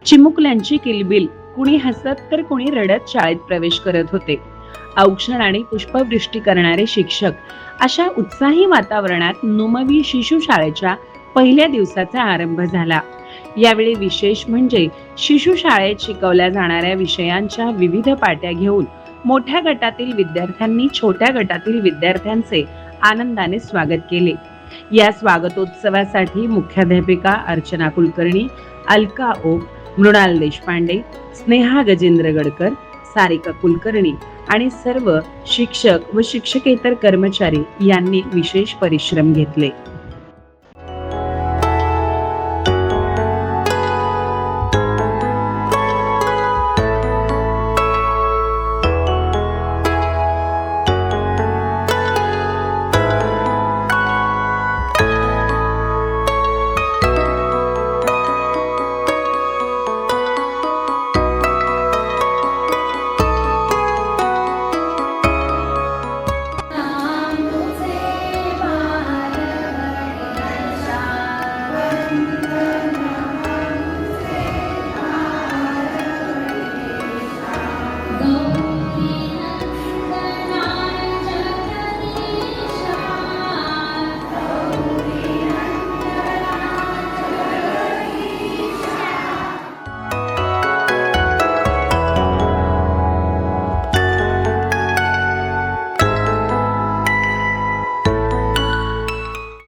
चिमुकल्यांची किलबिल, कुणी हसत तर कुणी रडत शाळेत प्रवेश करत होते. औक्षण आणि पुष्पवृष्टी करणारे शिक्षक अशा उत्साही वातावरणात नुमवी शिशु शाळेच्या पहिल्या दिवसाचा आरंभ झाला. यावेळी विशेष म्हणजे शिशु शाळेत शिकवल्या जाणाऱ्या विषयांच्या विविध पाट्या घेऊन मोठ्या गटातील विद्यार्थ्यांनी छोट्या गटातील विद्यार्थ्यांचे आनंदाने स्वागत केले. या स्वागतोत्सवासाठी मुख्याध्यापिका अर्चना कुलकर्णी, अलका ओक, मृणाल देशपांडे, स्नेहा गजेंद्र गडकर, सारिका कुलकर्णी आणि सर्व शिक्षक व शिक्षकेतर कर्मचारी यांनी विशेष परिश्रम घेतले.